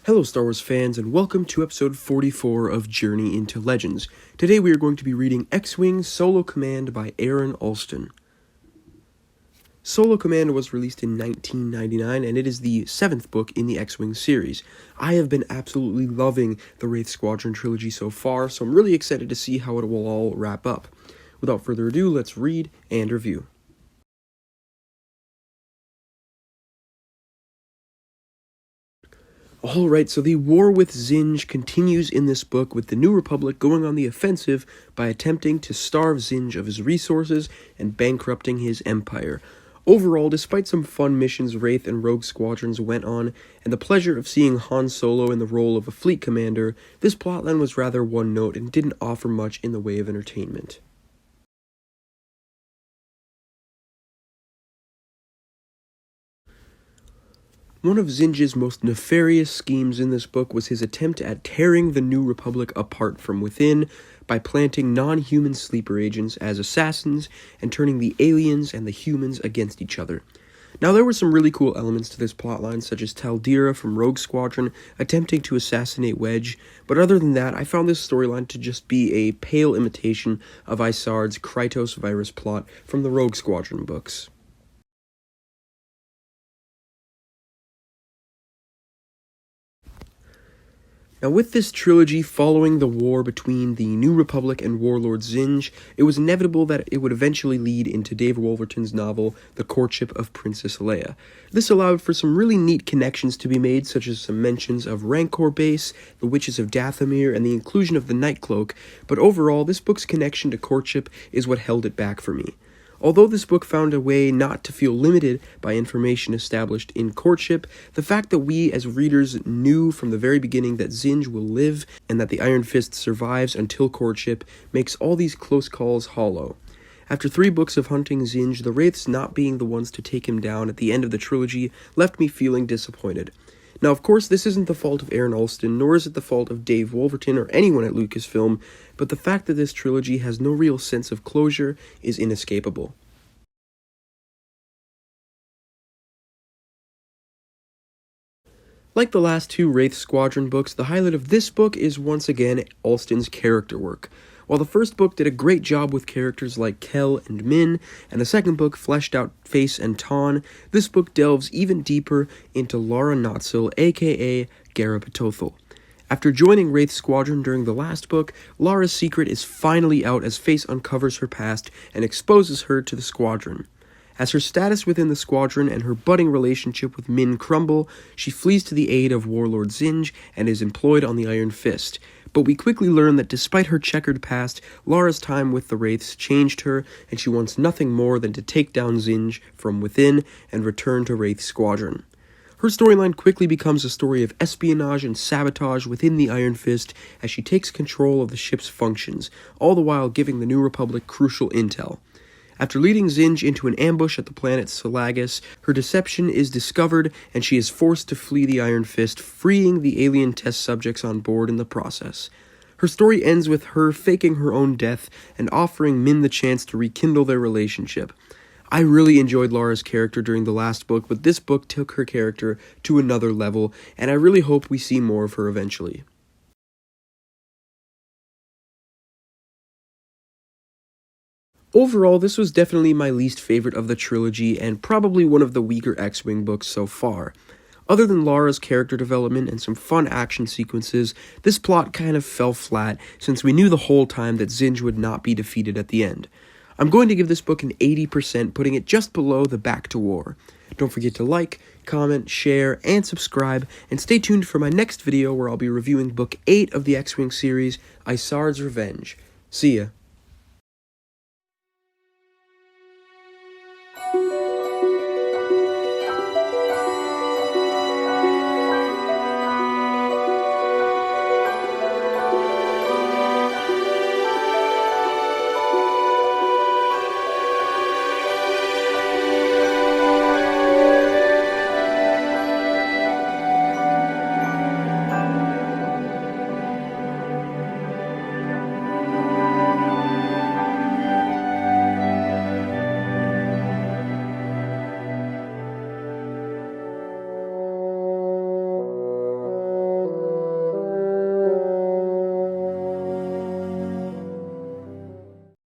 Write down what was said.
Hello Star Wars fans, and welcome to episode 44 of Journey into Legends. Today we are going to be reading X-Wing Solo Command by Aaron Alston. Solo Command was released in 1999, and it is the 7th book in the X-Wing series. I have been absolutely loving the Wraith Squadron trilogy so far, so I'm really excited to see how it will all wrap up. Without further ado, let's read and review. Alright, so the war with Zinj continues in this book, with the New Republic going on the offensive by attempting to starve Zinj of his resources and bankrupting his empire. Overall, despite some fun missions Wraith and Rogue Squadrons went on, and the pleasure of seeing Han Solo in the role of a fleet commander, this plotline was rather one-note and didn't offer much in the way of entertainment. One of Zinj's most nefarious schemes in this book was his attempt at tearing the New Republic apart from within by planting non-human sleeper agents as assassins and turning the aliens and the humans against each other. Now, there were some really cool elements to this plotline, such as Taldira from Rogue Squadron attempting to assassinate Wedge, but other than that, I found this storyline to just be a pale imitation of Isard's Krytos virus plot from the Rogue Squadron books. Now, with this trilogy following the war between the New Republic and Warlord Zinj, it was inevitable that it would eventually lead into Dave Wolverton's novel, The Courtship of Princess Leia. This allowed for some really neat connections to be made, such as some mentions of Rancor Base, the Witches of Dathomir, and the inclusion of the Nightcloak, but overall, this book's connection to Courtship is what held it back for me. Although this book found a way not to feel limited by information established in Courtship, the fact that we as readers knew from the very beginning that Zinj will live and that the Iron Fist survives until Courtship makes all these close calls hollow. After 3 books of hunting Zinj, the Wraiths not being the ones to take him down at the end of the trilogy left me feeling disappointed. Now, of course, this isn't the fault of Aaron Alston, nor is it the fault of Dave Wolverton or anyone at Lucasfilm, but the fact that this trilogy has no real sense of closure is inescapable. Like the last 2 Wraith Squadron books, the highlight of this book is once again Alston's character work. While the first book did a great job with characters like Kel and Min, and the second book fleshed out Face and Ton, this book delves even deeper into Lara Notzel, aka Garabatothel. After joining Wraith Squadron during the last book, Lara's secret is finally out as Face uncovers her past and exposes her to the Squadron. As her status within the Squadron and her budding relationship with Min crumble, she flees to the aid of Warlord Zinj and is employed on the Iron Fist. But we quickly learn that despite her checkered past, Lara's time with the Wraiths changed her, and she wants nothing more than to take down Zinj from within and return to Wraith Squadron. Her storyline quickly becomes a story of espionage and sabotage within the Iron Fist as she takes control of the ship's functions, all the while giving the New Republic crucial intel. After leading Zinj into an ambush at the planet Selagus, her deception is discovered and she is forced to flee the Iron Fist, freeing the alien test subjects on board in the process. Her story ends with her faking her own death and offering Min the chance to rekindle their relationship. I really enjoyed Lara's character during the last book, but this book took her character to another level, and I really hope we see more of her eventually. Overall, this was definitely my least favorite of the trilogy, and probably one of the weaker X-Wing books so far. Other than Lara's character development and some fun action sequences, this plot kind of fell flat, since we knew the whole time that Zinj would not be defeated at the end. I'm going to give this book an 80%, putting it just below the Back to War. Don't forget to like, comment, share, and subscribe, and stay tuned for my next video where I'll be reviewing Book 8 of the X-Wing series, Isard's Revenge. See ya.